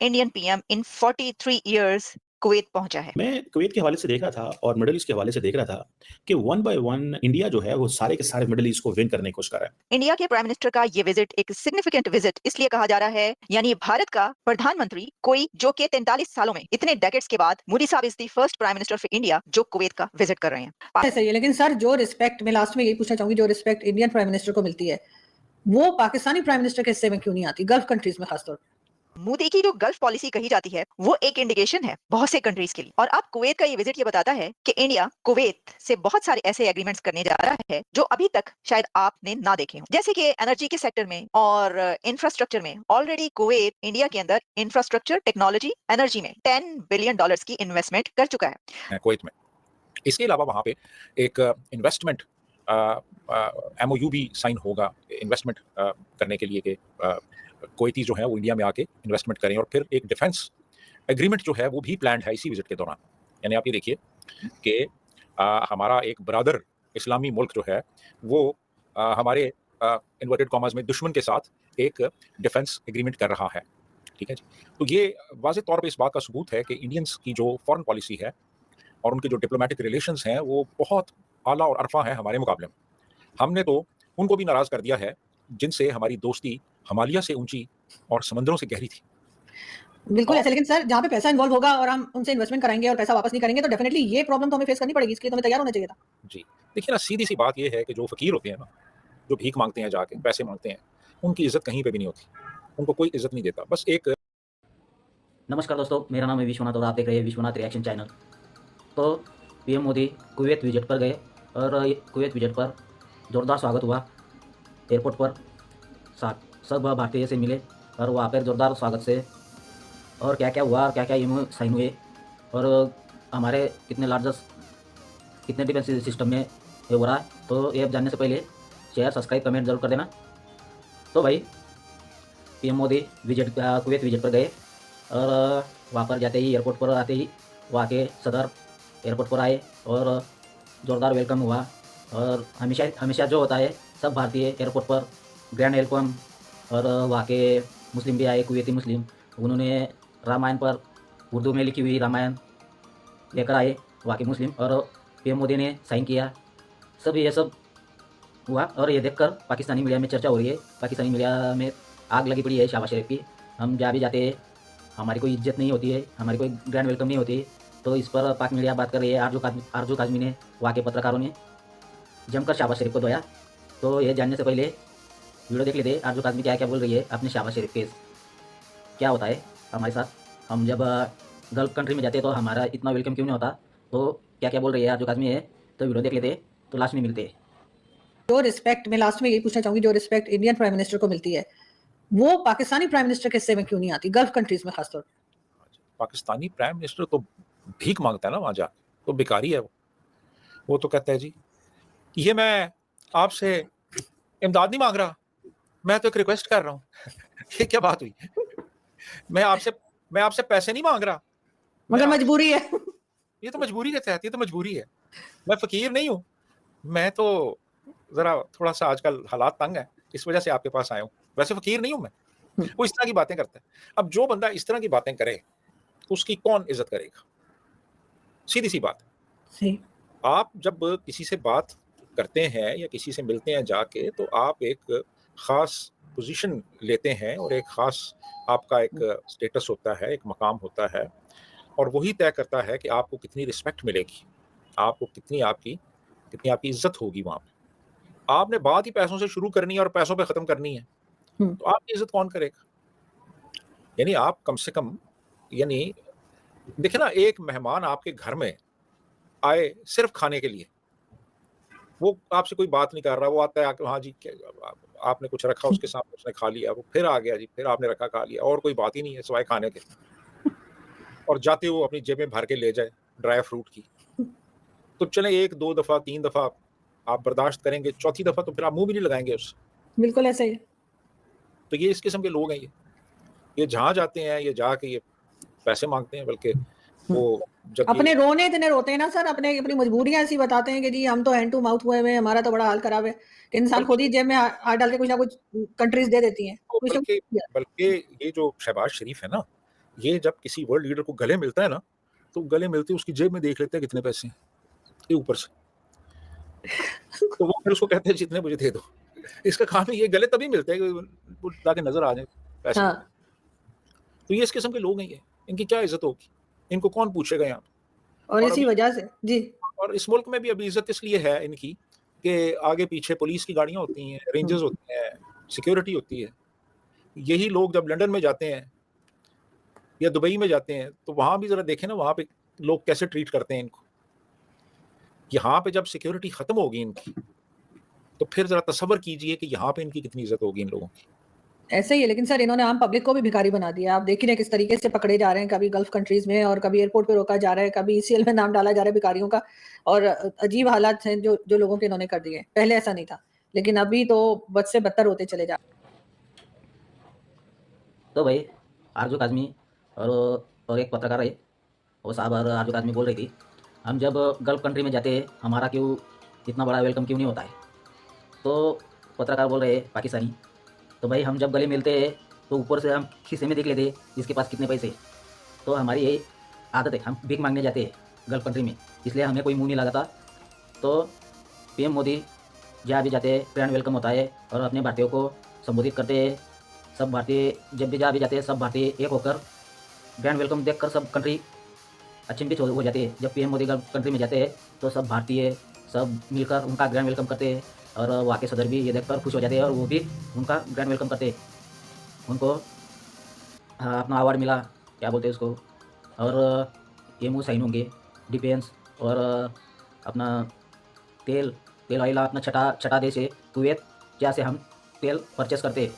Indian PM in 43 years Kuwait पहुंचा है। मैं कुवैत के हवाले से देख रहा था और मिडल ईस्ट के हवाले से देख रहा था कि वन बाय वन इंडिया जो है वो सारे के सारे मिडल ईस्ट को विन करने की कोशिश कर रहा है। इंडिया के प्राइम मिनिस्टर का ये विजिट एक सिग्निफिकेंट विजिट इसलिए कहा जा रहा है, यानी भारत का प्रधानमंत्री कोई जो कि 43 सालों में इतने डेकेड्स के बाद मोदी साहब is the first prime minister of India जो कुवैत का विजिट कर रहे हैं। सही है, लेकिन सर जो रिस्पेक्ट मैं लास्ट में यही पूछना चाहूंगी, जो रिस्पेक्ट इंडियन प्राइम मिनिस्टर को मिलती है वो पाकिस्तानी प्राइम मिनिस्टर के हिस्से में क्यों नहीं आती, गल्फ कंट्रीज में खासतौर पर? मोदी की जो गल्फ पॉलिसी कही जाती है वो एक इंडिकेशन है बहुत से कंट्रीज के लिए, और अब कुवैत का ये विजिट ये बताता है कि इंडिया कुवैत से बहुत सारे ऐसे एग्रीमेंट्स करने जा रहा है जो अभी तक शायद आपने ना देखे हों, जैसे कि एनर्जी के सेक्टर में और इंफ्रास्ट्रक्चर में। ऑलरेडी कुवैत इंडिया के अंदर इंफ्रास्ट्रक्चर, टेक्नोलॉजी, एनर्जी में $10 बिलियन की इन्वेस्टमेंट कर चुका है कुवैत में। इसके अलावा वहाँ पे एक इन्वेस्टमेंट MOU भी साइन होगा इन्वेस्टमेंट करने के लिए कि कुवैती जो है वो इंडिया में आके इन्वेस्टमेंट करें, और फिर एक डिफेंस एग्रीमेंट जो है वो भी प्लान्ड है इसी विजिट के दौरान। यानी आप ये देखिए कि हमारा एक ब्रदर इस्लामी मुल्क जो है वो हमारे इन्वर्टेड कॉमर्स में दुश्मन के साथ एक डिफेंस एग्रीमेंट कर रहा है। ठीक है जी। तो ये वाज़ेह तौर पे इस बात का सबूत है कि इंडियंस की जो फॉरेन पॉलिसी है और उनके जो डिप्लोमेटिक रिलेशंस हैं वो बहुत आला और अरफा हैं हमारे मुकाबले में। हमने तो उनको भी नाराज़ कर दिया है जिनसे हमारी दोस्ती हिमालय से ऊंची और समंदरों से गहरी थी। बिल्कुल ऐसा, लेकिन सर जहाँ पे पैसा इन्वॉल्व होगा और हम उनसे इन्वेस्टमेंट कराएंगे और पैसा वापस नहीं करेंगे तो डेफिनेटली ये प्रॉब्लम तो हमें फेस करनी पड़ेगी, इसके लिए तो हमें तैयार होना चाहिए था। जी देखिए ना, सीधी सी बात ये है कि जो फ़कीर होते हैं ना, जो भीख मांगते हैं जाके पैसे मांगते हैं, उनकी इज्जत कहीं पे भी नहीं होती, उनको कोई इज्जत नहीं देता। बस एक नमस्कार दोस्तों, मेरा नाम है विश्वनाथ और आप देख रहे हैं विश्वनाथ रिएक्शन चैनल। तो पीएम मोदी कुवैत विजिट पर गए और कुवैत विजिट पर ज़ोरदार स्वागत हुआ। एयरपोर्ट पर सब भारतीय से मिले और वहाँ पर ज़ोरदार स्वागत से और क्या क्या हुआ और क्या क्या MOU साइन हुए और हमारे कितने डिफेंस सिस्टम में ये हो रहा है। तो ये जानने से पहले शेयर, सब्सक्राइब, कमेंट जरूर कर देना। तो भाई पीएम मोदी कुवैत विजिट पर गए और वहाँ पर जाते ही, एयरपोर्ट पर आते ही वहाँ के सदर एयरपोर्ट पर आए और ज़ोरदार वेलकम हुआ। और हमेशा जो होता है सब भारतीय एयरपोर्ट पर ग्रैंड वेलकम। और वहाँ के मुस्लिम भी आए, कुवैती मुस्लिम, उन्होंने रामायण पर उर्दू में लिखी हुई रामायण लेकर आए वहाँ के मुस्लिम, और पीएम मोदी ने साइन किया। ये सब हुआ और ये देखकर पाकिस्तानी मीडिया में चर्चा हो रही है, पाकिस्तानी मीडिया में आग लगी पड़ी है शहबाज शरीफ की। हम जहाँ भी जाते हैं हमारी कोई इज्जत नहीं होती है, हमारी कोई ग्रैंड वेलकम नहीं होती है। तो इस पर पाक मीडिया बात कर रही है। आरजू काजमी ने, वहाँ के पत्रकारों ने जमकर शहबाज शरीफ को धोया। तो ये जानने से पहले वीडियो देख लेते आरजू काजमी क्या क्या बोल रही है अपने शहबाज शरीफ के। क्या होता है हमारे साथ, हम जब गल्फ कंट्री में जाते हैं तो हमारा इतना वेलकम क्यों नहीं होता, तो क्या क्या बोल रही है आरजू काजमी है। तो वीडियो देख लेते, तो लास्ट में मिलते हैं। जो रिस्पेक्ट मैं लास्ट में यही पूछना चाहूंगी, जो रिस्पेक्ट इंडियन प्राइम मिनिस्टर को मिलती है वो पाकिस्तानी प्राइम मिनिस्टर के हिस्से में क्यों नहीं आती, गल्फ कंट्रीज में खासतौर पर? पाकिस्तानी प्राइम मिनिस्टर तो भीख मांगता है ना वहाँ जाके, तो भिखारी है वो तो कहता है जी ये मैं आपसे इमदाद नहीं मांग रहा, मैं तो एक रिक्वेस्ट कर रहा हूँ। ये क्या बात हुई? मैं आपसे पैसे नहीं मांग रहा, मगर मजबूरी है। ये तो मजबूरी के तहत, ये तो मजबूरी है। मैं फकीर नहीं हूँ, मैं तो जरा थोड़ा सा आजकल हालात तंग है, इस वजह से आपके पास आया हूँ। वैसे फकीर नहीं हूँ मैं। वो इस तरह की बातें करता है। अब जो बंदा इस तरह की बातें करे उसकी कौन इज्जत करेगा? सीधी सी बात है। आप जब किसी से बात करते हैं या किसी से मिलते हैं जाके, तो आप एक खास पोजीशन लेते हैं और एक खास आपका एक स्टेटस होता है, एक मकाम होता है, और वही तय करता है कि आपको कितनी रिस्पेक्ट मिलेगी, आपको कितनी आपकी इज्जत होगी वहाँ पे। आपने बात ही पैसों से शुरू करनी है और पैसों पे ख़त्म करनी है, तो आपकी इज्जत कौन करेगा? यानी आप कम से कम, यानी देखिए ना, एक मेहमान आपके घर में आए सिर्फ खाने के लिए, वो आपसे कोई बात नहीं कर रहा, वो आता है आके, हाँ जी आपने कुछ रखा उसके सामने, उसने खा लिया, वो फिर आ गया जी, फिर आपने रखा खा लिया, और कोई बात ही नहीं है सिवाय खाने के। और जाते वो अपनी जेब में भर के ले जाए ड्राई फ्रूट की, तो चले 1 2 दफ़ा 3 दफ़ा आप बर्दाश्त करेंगे, चौथी दफ़ा तो फिर आप मुंह भी नहीं लगाएंगे उससे। बिल्कुल ऐसा ही। तो ये इस किस्म के लोग हैं। ये जहाँ जाते हैं ये जाके ये पैसे मांगते हैं, बल्कि वो जब अपने रोने इतने रोते हैं ना सर, अपनी मजबूरियां ऐसी बताते हैं कि जी हम तो हैंड टू माउथ हुए हैं, हमारा तो बड़ा हाल खराब है। इंसान खुद ही जेब में हाथ डाल के कुछ ना कुछ कंट्रीज दे देती हैं। बल्कि ये जो शहबाज शरीफ है ना, ये जब किसी वर्ल्ड लीडर को गले मिलता है ना, तो गले मिलते उसकी जेब में देख लेते हैं कितने पैसे हैं, ये ऊपर से। तो वो फिर उसको कहते हैं जितने मुझे दे दो। इसका काम ही ये गले तभी मिलते हैं कि ताकि नजर आ जाए पैसे। हाँ तो ये इस किस्म के लोग हैं, ये इनकी क्या इज्जत होगी, इनको कौन पूछेगा यहाँ पे। और और इसी अभी वजह से जी और इस मुल्क में भी अभी इज्जत इसलिए है इनकी कि आगे पीछे पुलिस की गाड़ियां होती हैं, रेंजर्स होते हैं, सिक्योरिटी होती है। यही लोग जब लंदन में जाते हैं या दुबई में जाते हैं तो वहां भी जरा देखें ना, वहां पे लोग कैसे ट्रीट करते हैं इनको। यहाँ पे जब सिक्योरिटी खत्म होगी इनकी, तो फिर जरा तसव्वुर कीजिए कि यहाँ पे इनकी कितनी इज्जत होगी इन लोगों की। ऐसे ही है। लेकिन सर इन्होंने आम पब्लिक को भी भिखारी बना दिया। आप देख ही रहे हैं किस तरीके से पकड़े जा रहे हैं, कभी गल्फ कंट्रीज में और कभी एयरपोर्ट पे रोका जा रहा है, कभी ईसीएल में नाम डाला जा रहा है भिखारियों का। और अजीब हालात हैं जो जो लोगों के इन्होंने कर दिए। पहले ऐसा नहीं था, लेकिन अभी तो बद से बदतर होते चले जा। तो भाई आरजू काज़मी और एक पत्रकार है, वो साहब आरजू काज़मी बोल रही थी, हम जब गल्फ कंट्री में जाते हैं हमारा क्यों इतना बड़ा वेलकम क्यों नहीं होता है। तो पत्रकार बोल रहे हैं पाकिस्तानी, तो भाई हम जब गले मिलते हैं तो ऊपर से हम खीसे में देख लेते हैं जिसके पास कितने पैसे। तो हमारी यही आदत है, हम भीख मांगने जाते हैं गल्फ कंट्री में, इसलिए हमें कोई मुंह नहीं लगाता। तो पीएम मोदी जहाँ भी जाते हैं ग्रैंड वेलकम होता है और अपने भारतीयों को संबोधित करते हैं। सब भारतीय जब भी जहाँ भी जाते हैं सब भारतीय एक होकर ग्रैंड वेलकम देखकर सब कंट्री अचंभित हो जाती है। जब पीएम मोदी कंट्री में जाते हैं तो सब भारतीय सब मिलकर उनका ग्रैंड वेलकम करते हैं और वहाँ के सदर भी ये देखकर खुश हो जाते हैं और वो भी उनका ग्रैंड वेलकम करते हैं। उनको अपना अवार्ड मिला, क्या बोलते हैं उसको, और एमओ साइन होंगे, डिफेंस और अपना तेल ऑयल अपना छठा देश है कुवैत, जहाँ से हम तेल परचेस करते हैं।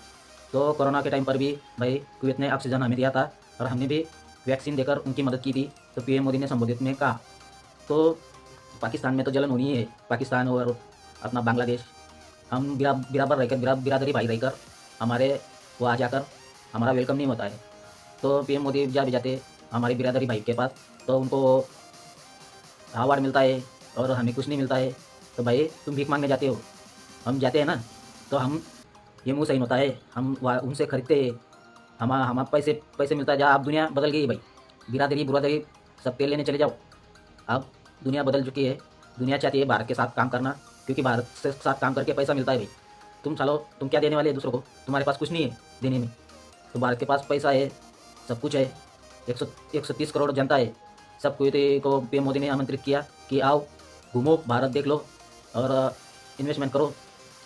तो कोरोना के टाइम पर भी भाई कुवैत ने ऑक्सीजन हमें दिया था और हमने भी वैक्सीन देकर उनकी मदद की थी। तो पीएम मोदी ने संबोधित में कहा, तो पाकिस्तान में तो जलन होनी है, पाकिस्तान और अपना बांग्लादेश, हम बराबर रहकर बिरादरी भाई रहकर हमारे वो आ जाकर हमारा वेलकम नहीं होता है। तो पीएम मोदी जहाँ भी जाते हमारी बिरादरी भाई के पास तो उनको अवार्ड मिलता है और हमें कुछ नहीं मिलता है। तो भाई तुम भीख मांगने जाते हो, हम जाते हैं ना तो हम ये मुँह सही होता है, हम उनसे खरीदते हैं, हमारा पैसे मिलता है। जहाँ अब दुनिया बदल गई भाई, बिरादरी बुरादरी सब तेल लेने चले जाओ। अब दुनिया बदल चुकी है, दुनिया चाहती है भारत के साथ काम करना, क्योंकि भारत के साथ काम करके पैसा मिलता है भाई। तुम क्या देने वाले हैं दूसरों को, तुम्हारे पास कुछ नहीं है देने में। तो भारत के पास पैसा है, सब कुछ है, 130 करोड़ जनता है। सब को पीएम मोदी ने आमंत्रित किया कि आओ घूमो, भारत देख लो और इन्वेस्टमेंट करो,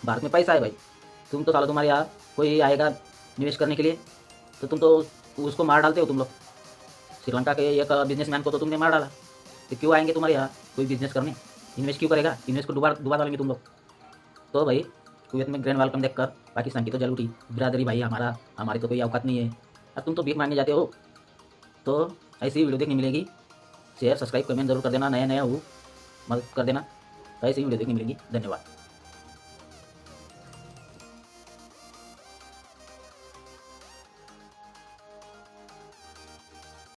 भारत में पैसा है भाई। तुम तो तुम्हारे यहाँ कोई आएगा निवेश करने के लिए तो तुम तो उसको मार डालते हो। तुम लोग श्रीलंका के एक बिजनेसमैन को तो तुमने मार डाला, तो क्यों आएंगे तुम्हारे यहाँ कोई बिजनेस करने, इन्वेस्ट क्यों करेगा, इन्वेस्ट को डुबा डालेंगे तुम लोग। तो भाई कुवैत में ग्रैंड वेलकम देखकर पाकिस्तान की तो जल उठी, बिरादरी भाई हमारी तो कोई औकात नहीं है, अब तुम तो भीख मांगने जाते हो। तो ऐसी वीडियो देखने मिलेगी, शेयर सब्सक्राइब कमेंट जरूर कर देना, नया हो मदद कर देना। तो ऐसी वीडियो देखने मिलेगी। धन्यवाद।